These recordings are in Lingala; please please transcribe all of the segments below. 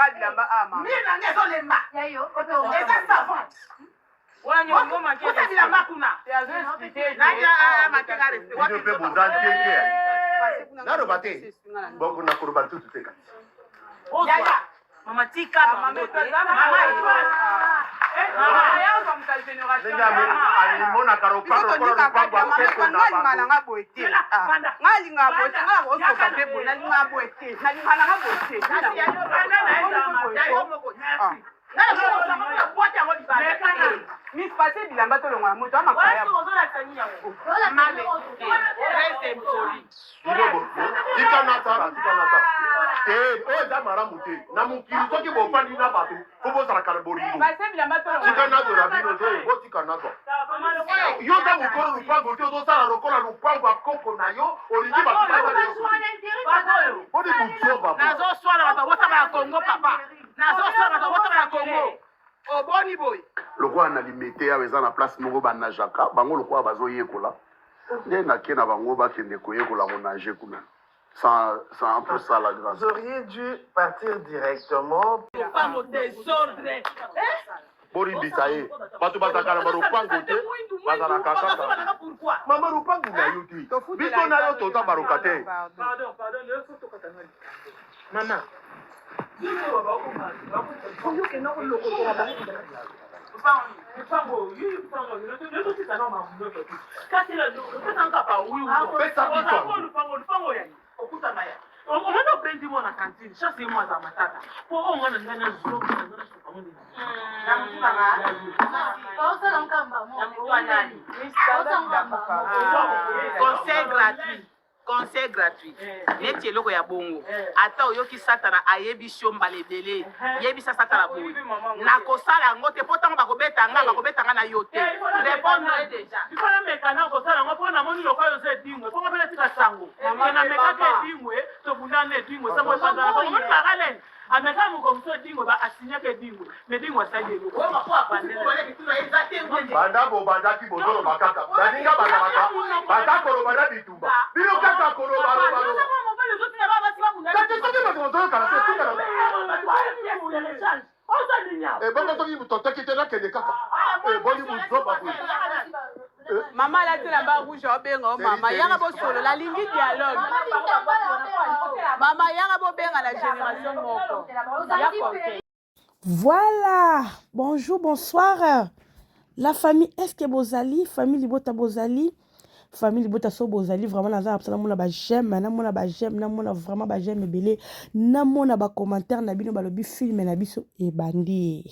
nga bilamba ama. Mina ngezo lemba. Yayo. Eza savant. Wanya ngoma ke. Ota bilamba kuna. Naja matenga reste. Wapi pe bozan keke. Naro bate. Boko na kuruba tutu teka. Yaya. Mama tika mama. Mama ya kwa mta generation. Alimona karoparo kwa pangwa keko na nga boete. Ngali nga boete nga boso ka pe bona nga boete. Nali nga nga boete. Nasi ya yo bana na eza ya yo moko. Nasi. Miss passé bilamba to longa moto amakaya. Male. Reste msoli. tika nata. O da maramu te. Na mukiri soki bo fandi na batu. Kobo sara karaborigo. Passé bilamba to longa. Tika nato rabino te. Bo tika nato. Yo da mukoro lupango te do sara rokola lupango akoko na yo. Origi ba tika. Odi mutso baba. Nazo swala batawota ba Congo papa. Nazo swala batawota ba Congo. Oboni boy. Lokwa na limete aweza na place moko ba najaka. Bango lokwa bazo yekola. Nde na kena bango ba kende koyekola mo nager kuna. C'est un peu ça la grâce. Vous auriez dû partir directement. Pas désordre. Bori bisaye. Batu bataka na baropango te. Bazala kaka. Mama ropango na yo te. Biso na yo tota baroka te. Pardon, maman. Conseil gratuit. Neti eloko ya bongo. Ata oyoki satana ayebi shomba lebele. Yebi sa satana boy. Na kosala ngote potango bakobeta nga na yote. Répondre déjà. Bifana mekana kosala ngo pona moni lokoyo se dingwe. Pongo pele tika sango. Na mekaka dingwe to bundane dingwe sango sango. Pongo parallèle. Ameka mukomso dingwe ba asinya ke dingwe. Me dingwe sa yelo. Ko ma kwa bandele. Banda bo banda ki bozolo bakaka. Daninga bakaka. Banda koro banda bitumba. Bino kaka koro baro. Maman la tête là-bas rouge benga maman yanga bo solo la ligne dialogue maman yanga bo benga la génération moko. Voilà, bonjour, bonsoir. La famille, est-ce que Bozali, famille Libota Bozali, famille Libota So Bozali, vraiment, naza absolument ba j'aime, namona ba j'aime, namona vraiment ba j'aime belé, namona ba commentaire, nabino balobi film nabiso e bandi.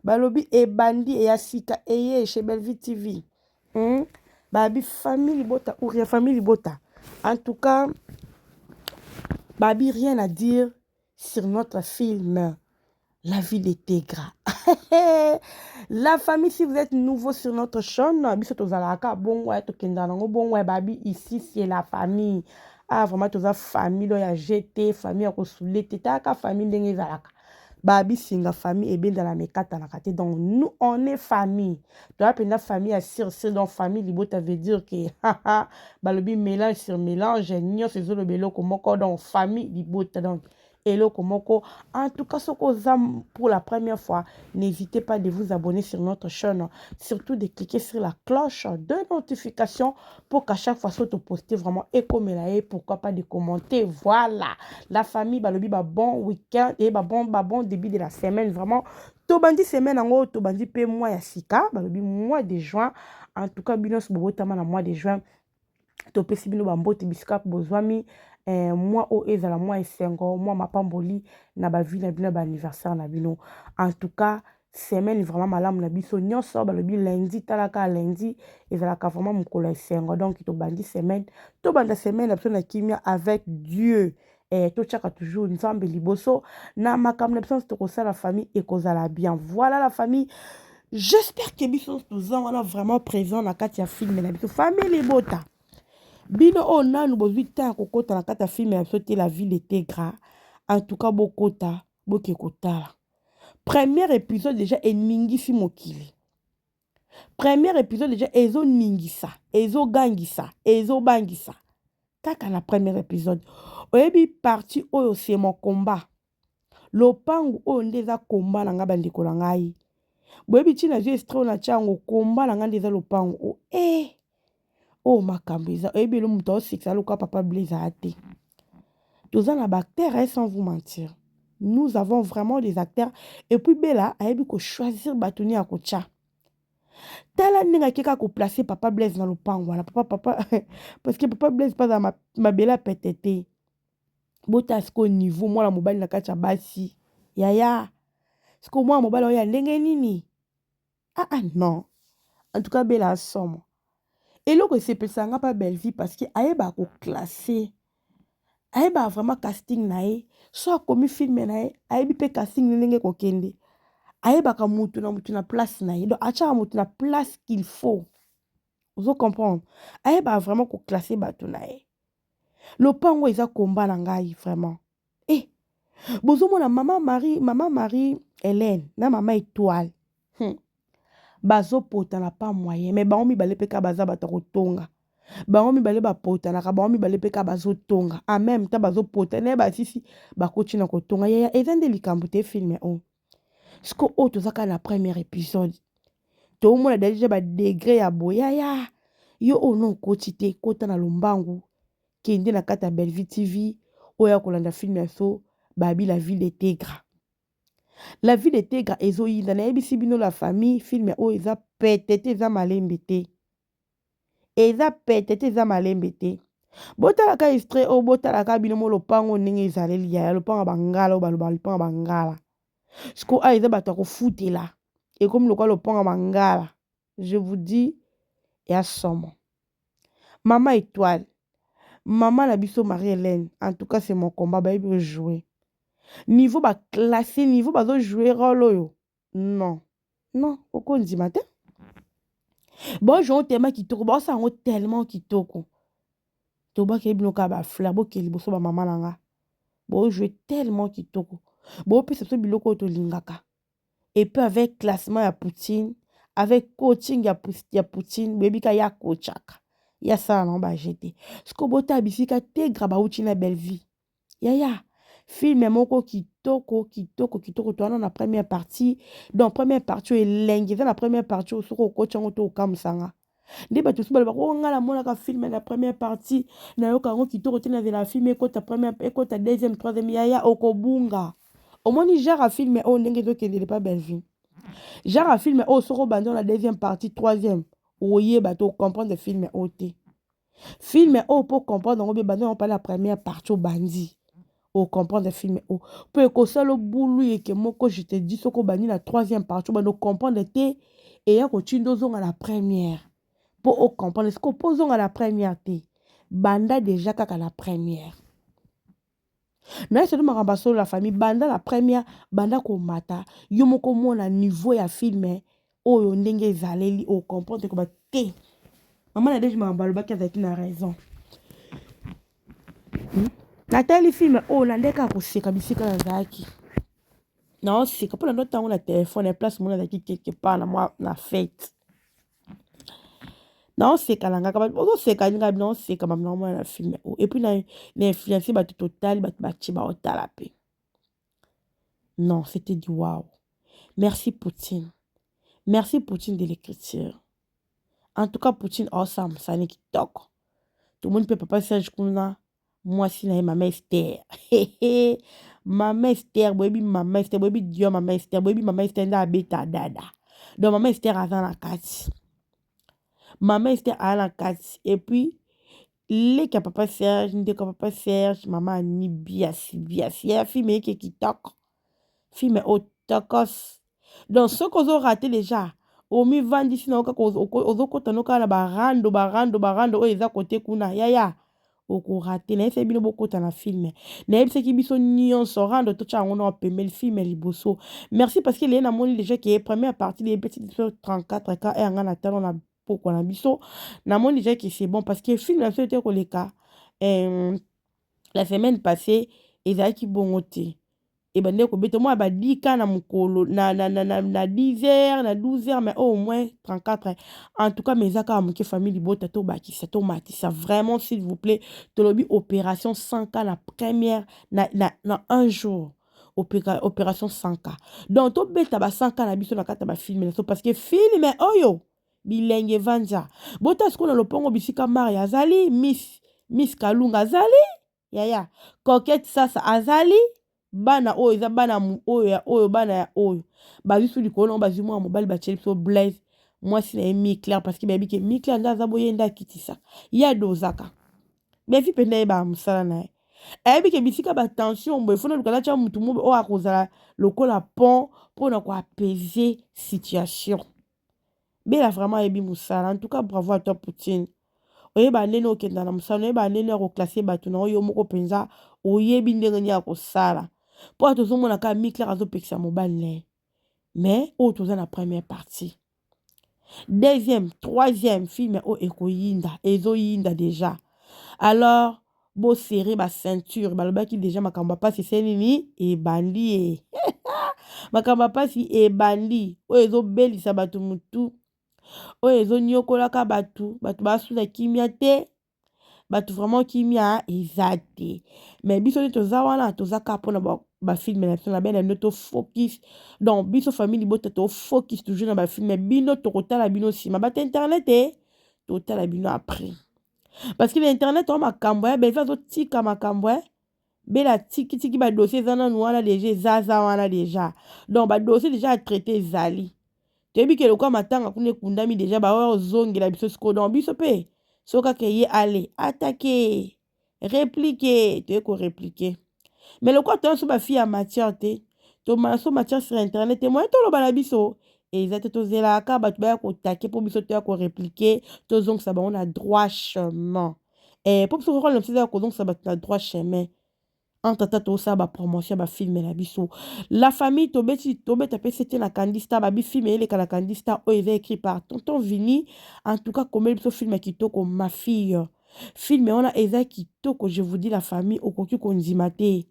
Balobi e bandi e asika eye chez Belleville TV. Babi famille Libota ou rien famille Libota. En tout cas, babi rien à dire sur notre film. La vie des Tégra. La famille, si vous êtes nouveau sur notre chaîne, babi, ici c'est la famille. Ah, vraiment, tu as famille, il y a GT, famille, famille, babi, singa famille, et bien dans la mécata, donc nous, on est famille. Tu as une famille à c'est dans famille, ça veut dire que, balobi mélange sur mélange, n'y a c'est le bélo, comme dans famille, libota, donc. Hello Komoko. En tout cas, pour la première fois, n'hésitez pas de vous abonner sur notre chaîne. Surtout de cliquer sur la cloche de notification pour qu'à chaque fois, soit poster vraiment et comme pourquoi pas de commenter. Voilà. La famille, balobi, bon week-end et bon début de la semaine. Vraiment, tobandi semaine en haut, tobandi pe mois ya sika, balobi mois de juin. En tout cas, binos bobo tamana mois de juin. Topesi bino bambote biskap bozwami. Moi au ezala moi esengo moi mapamboli na ba vie na bino ba anniversaire na bino. En tout cas semaine vraiment malamu na biso nyonso balobi lundi talaka lundi ezala ka vraiment mukolo esengo donc to bandi semaine to banda semaine na biso na kimia avec Dieu to chaka toujours nzambe liboso na makamna biso to kosa la famille et kozala bien. Voilà la famille. J'espère que biso tous on a vraiment présent na katia film na biso famille libota. Bino on a nous besoin de kokota na kata film ya sauter la ville était gras. En tout cas bokota bokekota. Premier épisode déjà est ningisi mokili. Premier épisode déjà ezo ningisa, ezo gangisa, ezo bangisa. Kaka na premier épisode. Oyebi parti oyo c'est mon combat. lopangu oyo nde eza komba na nga bandeko na ngai boyebi ntina zwi extrait na tia yango komba na nga nde eza lopangu oyo makambo eza oyebi elo moto aosekisa lokola papa Blaise aya te toza na baacteur sans vous mentir nous avons vraiment des acteurs et puis Bella ayebi kochoisir bato nini ya kotia tala ndenge akeka koplace papa Blaise na lopango wana papa parce que papa Blaise pas za mabele apete te bota siko niveau mwana mobali na kati ya basi yaya siko mwana mobali oyo ya ndenge nini non en tout cas Bella asomma eloko esepelisa nga pa belle vie parce que ayeba koklasse ayeba vraiment casting na ye so akomi filme na ye ayebi mpe casting ndenge kokende ayebaka mutu na place na ye donc atiaka mutu na place qu'il faut ozo comprendre ayeba vraiment koklasse bato na ye lopango eza komba na ngai vraiment bozomona mama Marie Hélène na mama Étoile bazopota na pa moyen mais bango mibale mpe ka baza bato kotonga bango mibale bapotanaka bango mibale mpe ka bazotonga en même temps bazopota naye basisi bakoti na kotonga yaya eza nde likambo te filme oyo siko oyo tozaka na premier épisode toomona deja badegré ya boyaya yo oyo no okoti te kota na lombangu kende na kati ya Bellevue TV oyo akolanda filme ya so babi la ville de Tegra. La vie de Tegra ezoyinda nayebisi bino la famille filme oyo eza petete eza malembe te eza petete eza malembe te botalaka extrait oyo botalaka bino mo lopango ndenge ezaleli yaya lopango bangala oyo baloba lopango bangala siko eza bato ya kofutela ekomi lokola lopango bangala je vous dis ya somo mama Étoile maman na biso Marie-Hélène en tout cas c'est mon combat bayebi jouer niveau classé niveau bazo jouer rôle oyo non okondima te bonjour tellement kitoko baosango tellement kitoko tobaki binoka ba fleur bokeli boso ba mama nanga jouer tellement kitoko bopesa biso biloko oyo tolingaka et puis avec classement ya Poutine avec coaching ya Poutine bebika ya coachaka ya sala na bajete siko bota bisika Tegra bauti na belle vie yaya film moko kitoko toana na première partie donc première partie elengi eza na première partie osoko okoti yango to okamusanga nde bato so balobaka o ngala monaka filme na première partie nayoka yango kitoko te nazela filme ekota deuxième troisième yaya okobunga omoni genre ya filme oyo ndenge ezokendele pa belle vie genre ya filme oyo soko obandi na deuxième partie troisième oyeba to comprendre filme oyo te filme oyo po comprendre yango bebandi yango pala première partie obandi au comprendre film o peut ekosala bulu eke moko je te dis soko bani na troisième partie bano comprendre te et ya kotindo zonga la première pour au comprendre ce qu'on pose zonga la première te banda déjà kaka la première na c'est de makambaso la famille banda la première banda ko mata yo moko mona niveau ya film oyo ndenge ezaleli au comprendre ko ba te maman na déjà makambalo ba kazaki na raison natali filme oyo nandeka koseka bisika nazalaki naoseka mpona ndo ntango na telefone ya place mona azalaki quelque part na mwa na fete naoseka na ngaka ozoseka ninga naoseka bamina mona na filme oyo epuis na influence bato totali bato batie baotala mpe non c'était du wow merci Poutine de l'écriture en tout cas Poutine awesome sani kitoko tomoni mpe papa Serge kuna mwasi na ye mama Esther mama Esther boyebi dio mama Esther boyebi mama Esther nde abeta dada donc mama Esther aza na kati et puis leki ya papa Serge ndeko ya papa Serge mama ani biasi ya filme eke kitoko filme otokos donc soki ozorate déjà omivandisi na okaka ozokota nokaa na barando oyo eza kote kuna yaya okorate na yebi bino bokota na filme na yebisaki biso nyonso rando tocha yango na pembeli filme liboso merci parce que na moni déjà que première partie les petits 34 ka et ngana tano na poko na biso na moni déjà que c'est bon parce que film na so te koleka la semaine passée ezaki bongo te et bande ko beto moi ba 10 ka na mukolo na 10h na 12h mais au moins 34 heures. En tout cas mes aka amuke famille bota to bakisa to matisa vraiment s'il vous plaît to lobi opération 100 ka la première na un jour opération 100K. Donc to beta ba 100K na biso na kata ba film na so parce que film oyo bilenge vanja bota sikona lopongo bisika Maria azali Miss Kalunga azali yaya Coquette sasa azali bana oyo eza bana oyo bana ya oyo bazisu likolo bazwi mwa mobali bacheli biso Blaise mwasi na ye Miclair parce que bayebi ke Miclair nde aza boye nde akitisa ye adozaka befi mpe nde yebaka mosala na ye ayebi ke bisika batension boye fona lukala tia mutu mo oyo akozala lokola pont mpona koapaiser situation bela vraiment ayebi mosala en tout cas bravo à toi Poutine oyeba ndenge okenda na mosala oyeba ndenge akoklase bato na oyo moko mpenza oyebi ndenge nini akosala mpo ato tozomona kaka Miclair azopekisa mobali na ye mais oyo toza na première partie deuxième troisième film oyo ekoyinda ezoyinda déjà alors bo serré ba ceinture balobaki déjà makambo pasi c'est nini ebandi makambo pasi ebandi oyo ezobelisa bato mutu oyo ezonyokolaka bato basula kimia te bato vraiment kimia eza te mais biso nde toza wana tozaka mpona bafilme na biso na bene bino tofocus donc biso famille libota tofocus toujours na bafilme bino tokotala bino nsima bata internet totala bino après parce que na internet oyo makambo ya befa azotika makambo bela tikitiki badossier eza nanu wana deja ezaza wana deja donc badossier deja atraité ezali toyebi ke lokwa matanga kuna ekundami deja baoyo ozongela biso sikoyo donc biso mpe so kaka ye ale atake réplique toye koréplique mais lokwa toya so bafille ya matière te tomana so matière sur internet te moye toloba na biso eza te tozelaka bato baya kotake mpo biso toya koréplique tozongisa bango na droit chemin mpo biso kokona biso eza kozongisa bato na droit chemin entre tata tosala bapromotion ya bafilme na biso la famille tobeta mpe sete na Candista babifilme eleka na Candista oyo eza écrit par tonton Vini en tout cas komeli biso filme ya kitoko ma fille filme wana eza kitoko je vous dis la famille okoki kondima te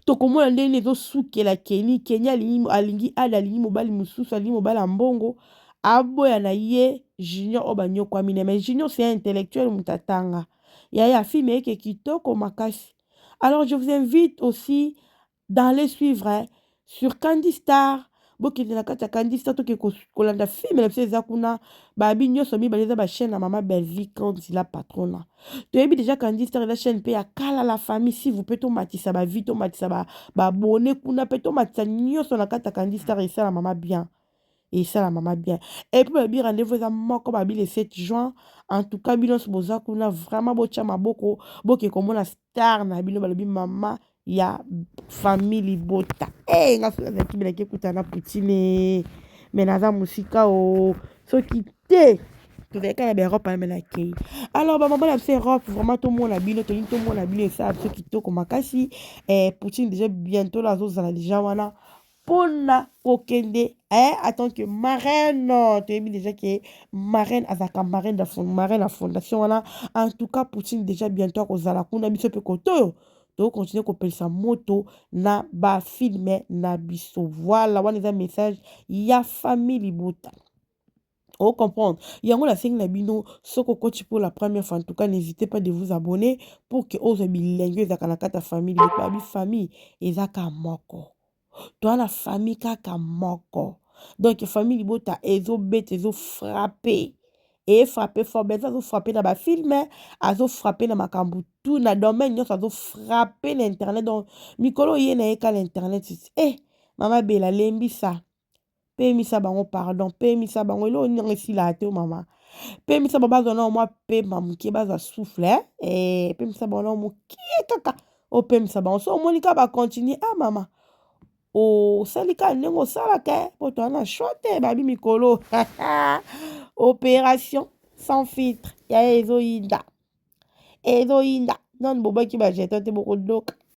tokomona ndenge ezosukela Kenya alingi alingi mobali mosusu alingi mobali ya mbongo aboya na ye Junior oyo banyokwami ne mais Junior c'est un intellectuel mutatanga yaya filme eke kitoko makasi. Alors je vous invite aussi d'aller suivre sur Candistar bokende na kati ya Candistar toke kolanda filme na biso eza kuna babi nyonso mibale eza bachaîne na mama Belvique Nzila patrona toyebi déjà Candistar eza chaîne mpe ya kala la famille si vous peut tomatisa bavi tomatisa babone kuna mpe tomatisa nyonso na kati ya Candistar esala mama bien esala mama bien et puis babi rendez-vous eza moko babi le 7 juin en tout cas bino boza kuna vraiment botia maboko boke komona star na bino balobi mama ya famille libota nga so azalaki belaki ekutana Poutine me naza mosika soki te tozalaki na baeurope amelakei alors bamama na biso Europe vraiment tomona bino tolingi tomona bino esala biso kitoko makasi Poutine déjà bientôt la azozala déjà wana mpona kokende en tant que marraine toyebi déjà que marraine azalaka marraine na fondation wana en tout cas Poutine déjà bientôt akozala kuna biso mpe kotoyo tokokontinue kopelisa moto na bafilme na biso voilà wana eza message ya famille libota on comprendre yango nasengi na bino soko koti pour la première fois en tout cas n'hésitez pas de vous abonner pour que ozwa bilengo ezalaka na kati ya famille libota babi famille ezaka moko toi la famille kaka moko donc famille libota ezobeta ezofrappe et frappé fort ben ça frappé dans ba film azo frappé na makambu tout na domaine nyonso azo frappé na internet donc mikolo ye na eka l'internet mama bela lembisa pe misa bango pardon pe misa bango elo ngesi la te mama pe misa baba zona moi pe mamuki baza souffle pe misa bango mo kaka o pe misa bango so monika ba continuer mama o salika ndenge osalaka po toana chote babi mikolo opération sans filtre ya ezoyinda non bobaki bajeton te bokodoka